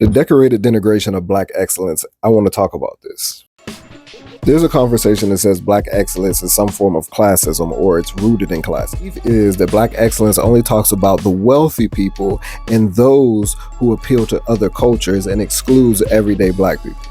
The decorated denigration of Black excellence. I want to talk about this. There's a conversation that says Black excellence is some form of classism or it's rooted in class. The belief is that Black excellence only talks about the wealthy people and those who appeal to other cultures and excludes everyday Black people.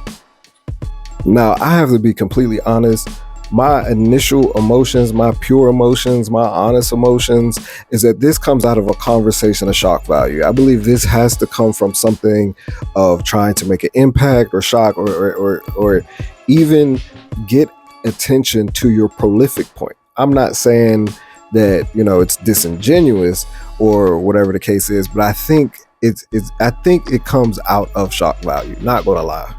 Now, I have to be completely honest. My initial emotions, my pure emotions, my honest emotions is that this comes out of a conversation of shock value. I believe this has to come from something of trying to make an impact or shock or even get attention to your prolific point. I'm not saying that, it's disingenuous or whatever the case is, but I think it comes out of shock value, not gonna lie.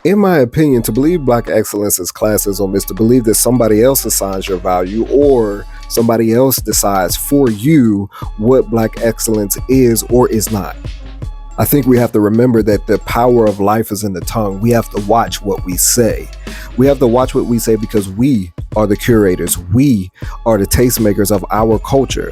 In my opinion, to believe Black excellence is classism is to believe that somebody else assigns your value or somebody else decides for you what Black excellence is or is not. I think we have to remember that the power of life is in the tongue. We have to watch what we say. We have to watch what we say because we are the curators. We are the tastemakers of our culture.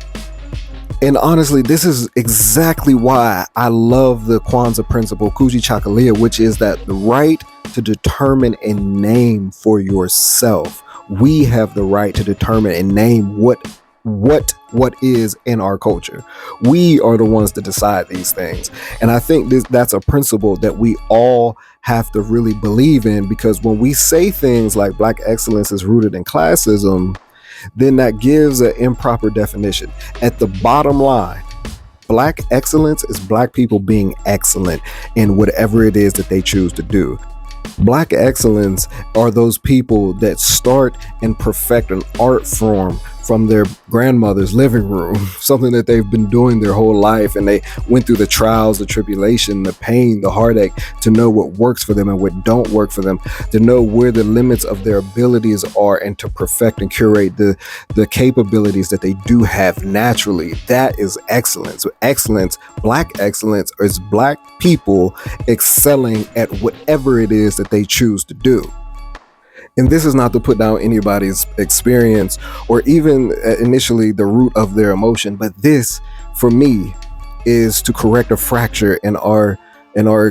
And honestly, this is exactly why I love the Kwanzaa principle, Kuji Chakalia, which is that the right to determine and name for yourself. We have the right to determine and name what is in our culture. We are the ones to decide these things. And I think that's a principle that we all have to really believe in, because when we say things like Black excellence is rooted in classism, then that gives an improper definition. At the bottom line, Black excellence is Black people being excellent in whatever it is that they choose to do. Black excellence are those people that start and perfect an art form from their grandmother's living room, something that they've been doing their whole life, and they went through the trials, the tribulation, the pain, the heartache to know what works for them and what don't work for them, to know where the limits of their abilities are and to perfect and curate the capabilities that they do have naturally. That is excellence. Excellence, Black excellence, is Black people excelling at whatever it is that they choose to do. And this is not to put down anybody's experience or even initially the root of their emotion, but this, for me, is to correct a fracture in our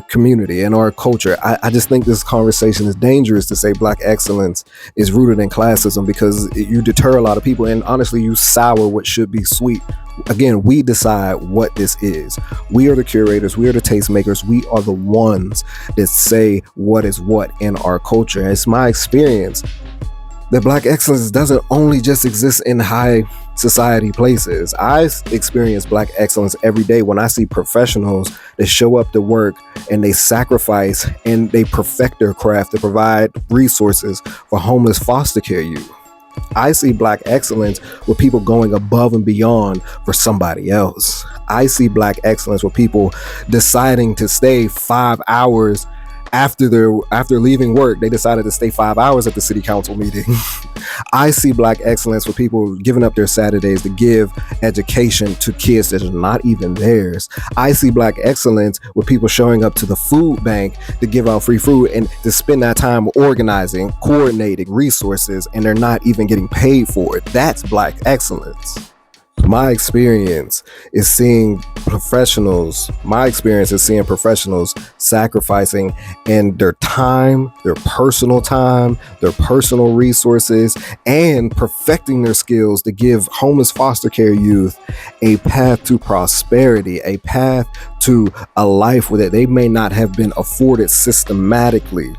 community, in our culture. I just think this conversation is dangerous to say Black excellence is rooted in classism, because you deter a lot of people and honestly you sour what should be sweet. Again, we decide what this is. We are the curators, we are the tastemakers, we are the ones that say what is what in our culture. And it's my experience that Black excellence doesn't only just exist in high society places. I experience Black excellence every day when I see professionals that show up to work and they sacrifice and they perfect their craft to provide resources for homeless foster care youth. I see Black excellence with people going above and beyond for somebody else. I see Black excellence with people deciding to stay 5 hours after leaving work. They decided to stay 5 hours at the city council meeting. I see Black excellence with people giving up their Saturdays to give education to kids that are not even theirs. I see Black excellence with people showing up to the food bank to give out free food and to spend that time organizing, coordinating resources, and they're not even getting paid for it. That's Black excellence. My experience is seeing professionals sacrificing in their time, their personal resources, and perfecting their skills to give homeless foster care youth a path to prosperity, a path to a life that they may not have been afforded systematically.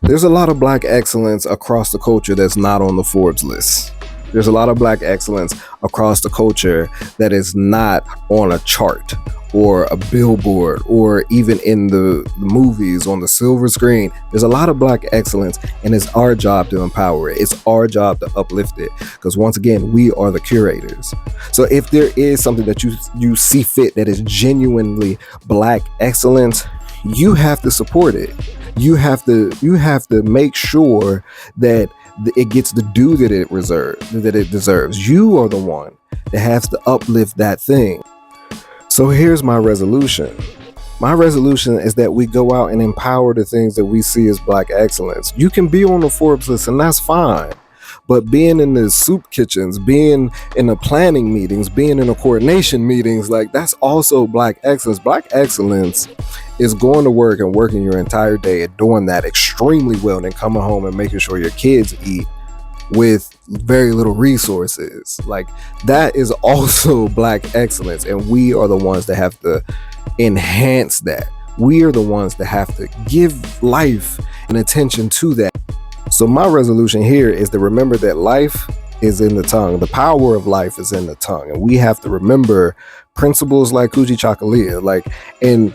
There's a lot of Black excellence across the culture that's not on the Forbes list. There's a lot of Black excellence across the culture that is not on a chart or a billboard or even in the movies on the silver screen. There's a lot of Black excellence, and it's our job to empower it. It's our job to uplift it, because once again, we are the curators. So if there is something that you see fit that is genuinely Black excellence, you have to support it. You have to make sure that it gets the due that it deserves. You are the one that has to uplift that thing. So here's my resolution. My resolution is that we go out and empower the things that we see as Black excellence. You can be on the Forbes list and that's fine, But being in the soup kitchens, being in the planning meetings, being in the coordination meetings, like that's also Black excellence. Black excellence is going to work and working your entire day and doing that extremely well, and then coming home and making sure your kids eat with very little resources. Like that is also Black excellence, and we are the ones that have to enhance that. We are the ones that have to give life and attention to that. So my resolution here is to remember that life is in the tongue. The power of life is in the tongue, and we have to remember principles like Kuji Chakalia, like, and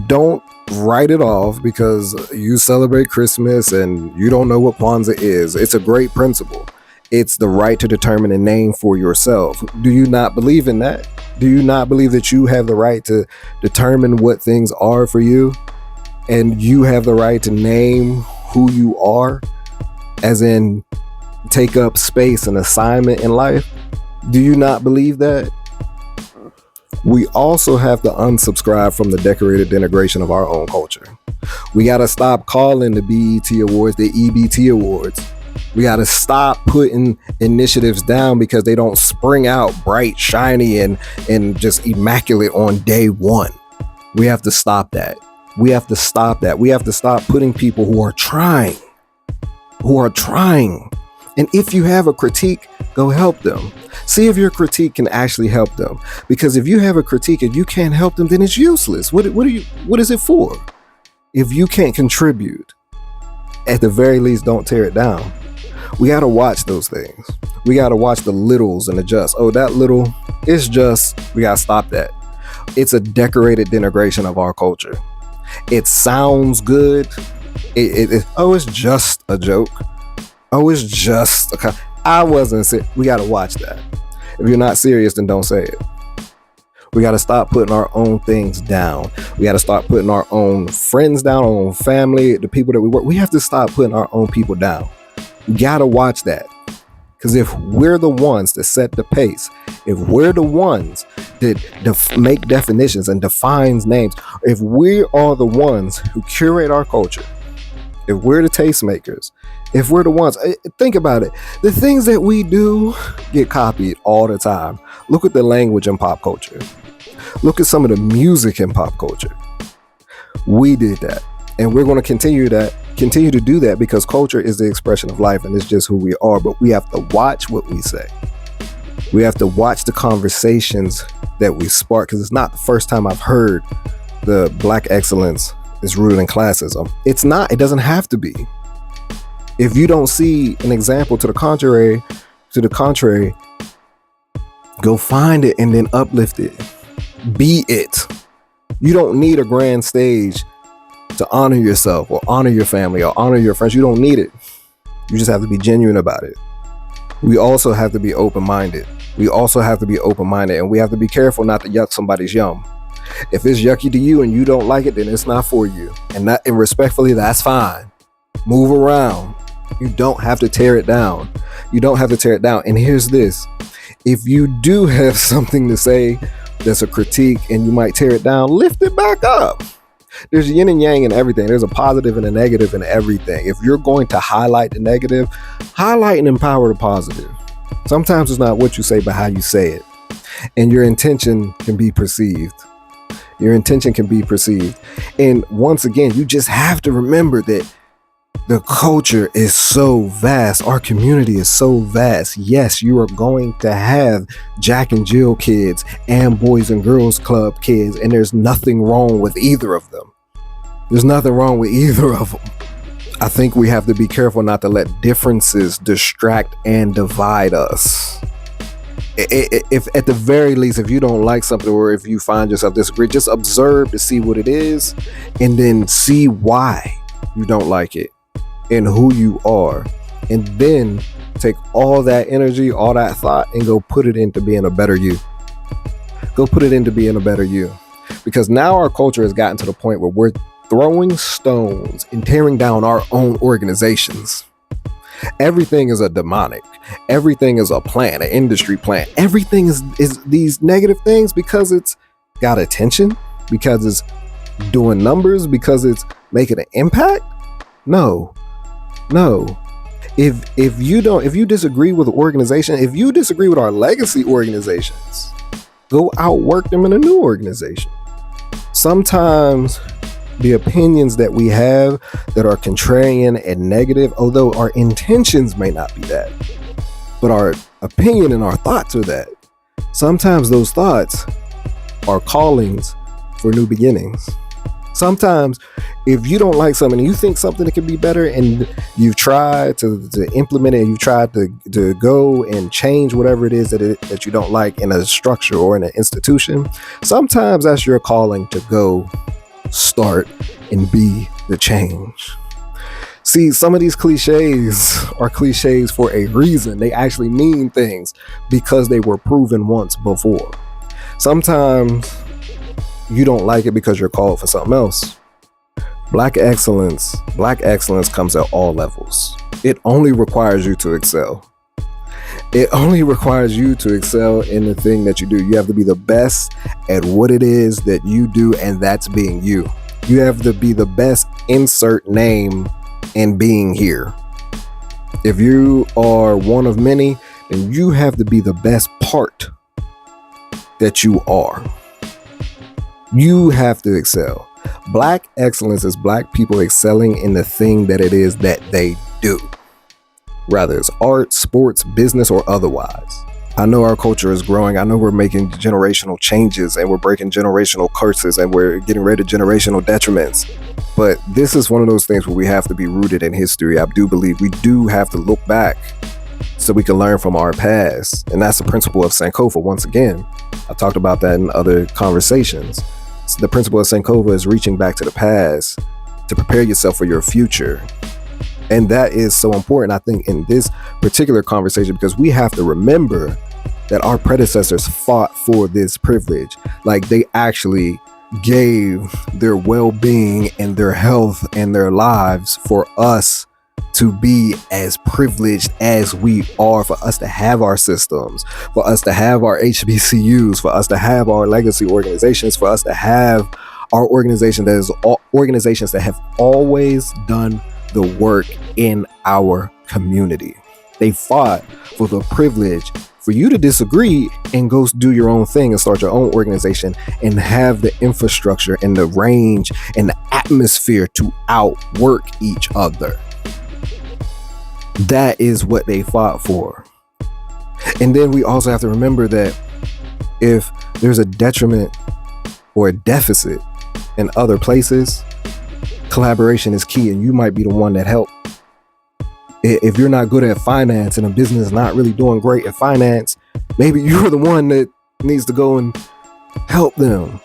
don't write it off because you celebrate Christmas and you don't know what Kwanzaa is. It's a great principle. It's the right to determine a name for yourself. Do you not believe in that? Do you not believe that you have the right to determine what things are for you, and you have the right to name who you are, as in take up space and assignment in life? Do you not believe that? We also have to unsubscribe from the decorated denigration of our own culture. We got to stop calling the BET Awards the EBT Awards. We got to stop putting initiatives down because they don't spring out bright, shiny, and just immaculate on day one. We have to stop that. We have to stop that. We have to stop putting people who are trying. And if you have a critique, go help them. See if your critique can actually help them. Because if you have a critique and you can't help them, then it's useless. What is it for? If you can't contribute, at the very least, don't tear it down. We got to watch those things. We got to watch the littles and adjust. Oh, that little, it's just, we got to stop that. It's a decorated denigration of our culture. It sounds good. It's just a joke. Oh, it's just I wasn't serious. We got to watch that. If you're not serious, then don't say it. We got to stop putting our own things down. We got to start putting our own friends down, our own family, the people that we work. We have to stop putting our own people down. We got to watch that. Because if we're the ones that set the pace, if we're the ones that make definitions and defines names, if we are the ones who curate our culture, if we're the tastemakers, if we're the ones, think about it. The things that we do get copied all the time. Look at the language in pop culture. Look at some of the music in pop culture. We did that. And we're going to continue to do that because culture is the expression of life and it's just who we are. But we have to watch what we say. We have to watch the conversations that we spark, because it's not the first time I've heard the Black excellence is rooted in classism. It's not. It doesn't have to be. If you don't see an example to the contrary, go find it and then uplift it. Be it. You don't need a grand stage to honor yourself or honor your family or honor your friends. You don't need it. You just have to be genuine about it. We also have to be open-minded. And we have to be careful not to yuck somebody's yum. If it's yucky to you and you don't like it, then it's not for you. And respectfully, that's fine. Move around. You don't have to tear it down. And here's this. If you do have something to say that's a critique and you might tear it down, lift it back up. There's yin and yang in everything. There's a positive and a negative in everything. If you're going to highlight the negative, highlight and empower the positive. Sometimes it's not what you say, but how you say it. And your intention can be perceived. And once again, you just have to remember that the culture is so vast. Our community is so vast. Yes, you are going to have Jack and Jill kids and Boys and Girls Club kids, and there's nothing wrong with either of them. I think we have to be careful not to let differences distract and divide us. If at the very least, if you don't like something or if you find yourself disagree, just observe to see what it is and then see why you don't like it and who you are, and then take all that energy, all that thought, and go put it into being a better you. Because now our culture has gotten to the point where we're throwing stones and tearing down our own organizations. Everything is a demonic. Everything is a plan, an industry plan. Everything is these negative things because it's got attention, because it's doing numbers, because it's making an impact. No. If you disagree with the organization, if you disagree with our legacy organizations, go outwork them in a new organization. Sometimes the opinions that we have that are contrarian and negative, although our intentions may not be that, but our opinion and our thoughts are that. Sometimes those thoughts are callings for new beginnings. Sometimes if you don't like something and you think something that can be better, and you've tried to implement it, and you've tried to go and change whatever it is that you don't like in a structure or in an institution, sometimes that's your calling to go start and be the change. See, some of these cliches are cliches for a reason. They actually mean things because they were proven once before. Sometimes you don't like it because you're called for something else. Black excellence comes at all levels. It only requires you to excel. It only requires you to excel in the thing that you do. You have to be the best at what it is that you do, and that's being you. You have to be the best, insert name, in being here. If you are one of many, then you have to be the best part that you are. You have to excel. Black excellence is Black people excelling in the thing that it is that they do, whether it's art, sports, business, or otherwise. I know our culture is growing. I know we're making generational changes, and we're breaking generational curses, and we're getting rid of generational detriments. But this is one of those things where we have to be rooted in history. I do believe we do have to look back so we can learn from our past. And that's the principle of Sankofa. Once again, I talked about that in other conversations. So the principle of Sankofa is reaching back to the past to prepare yourself for your future. And that is so important, I think, in this particular conversation, because we have to remember that our predecessors fought for this privilege. Like, they actually gave their well-being and their health and their lives for us to be as privileged as we are, for us to have our systems, for us to have our HBCUs, for us to have our legacy organizations, for us to have our organizations that have always done the work in our community. They fought for the privilege for you to disagree and go do your own thing and start your own organization and have the infrastructure and the range and the atmosphere to outwork each other. That is what they fought for. And then we also have to remember that if there's a detriment or a deficit in other places, collaboration is key, and you might be the one that helped. If you're not good at finance and a business is not really doing great at finance, maybe you're the one that needs to go and help them,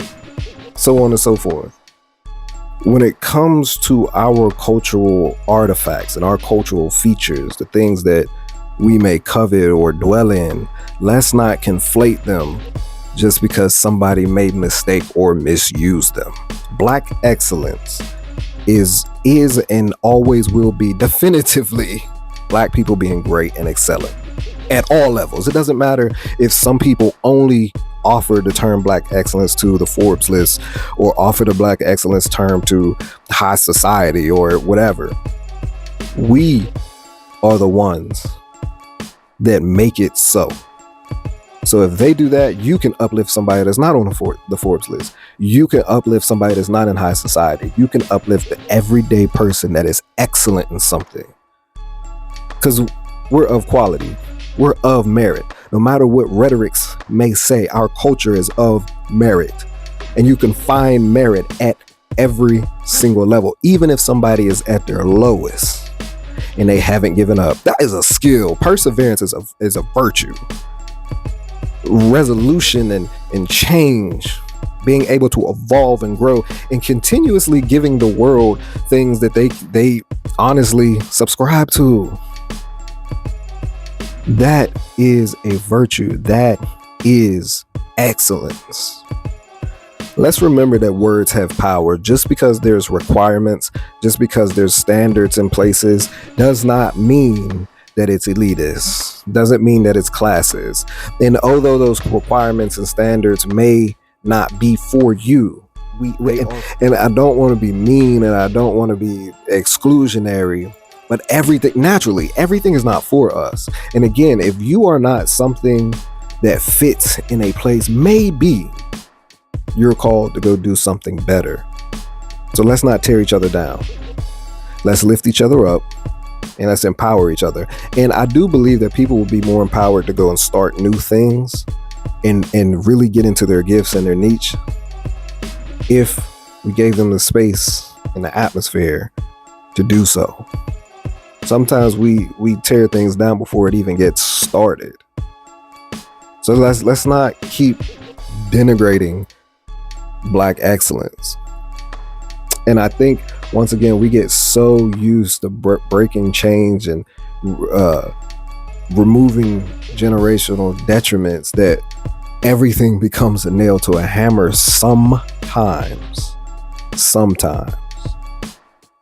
so on and so forth. When it comes to our cultural artifacts and our cultural features, the things that we may covet or dwell in, let's not conflate them just because somebody made a mistake or misused them. Black excellence is and always will be definitively Black people being great and excelling at all levels. It doesn't matter if some people only offer the term Black excellence to the Forbes list, or offer the Black excellence term to high society or whatever. We are the ones that make it so. So if they do that, you can uplift somebody that's not on the Forbes list. You can uplift somebody that's not in high society. You can uplift the everyday person that is excellent in something. Because we're of quality. We're of merit. No matter what rhetorics may say, our culture is of merit. And you can find merit at every single level, even if somebody is at their lowest and they haven't given up. That is a skill. Perseverance is a virtue. Resolution and change, being able to evolve and grow, and continuously giving the world things that they honestly subscribe to. That is a virtue. That is excellence. Let's remember that words have power. Just because there's requirements, just because there's standards in places, does not mean that it's elitist, doesn't mean that it's classes. And although those requirements and standards may not be for you, and I don't want to be mean and I don't want to be exclusionary, But everything is not for us. And again, if you are not something that fits in a place, maybe you're called to go do something better. So let's not tear each other down. Let's lift each other up and let's empower each other. And I do believe that people will be more empowered to go and start new things and really get into their gifts and their niche if we gave them the space and the atmosphere to do so. Sometimes we tear things down before it even gets started. So let's not keep denigrating Black excellence. And I think once again we get so used to breaking change and removing generational detriments that everything becomes a nail to a hammer sometimes.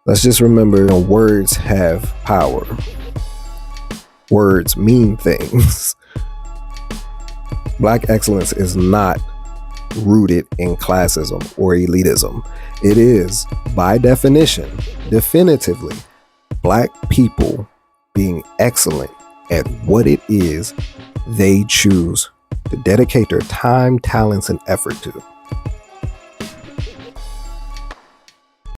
Let's just remember, words have power. Words mean things. Black excellence is not rooted in classism or elitism. It is, by definition, definitively, Black people being excellent at what it is they choose to dedicate their time, talents, and effort to.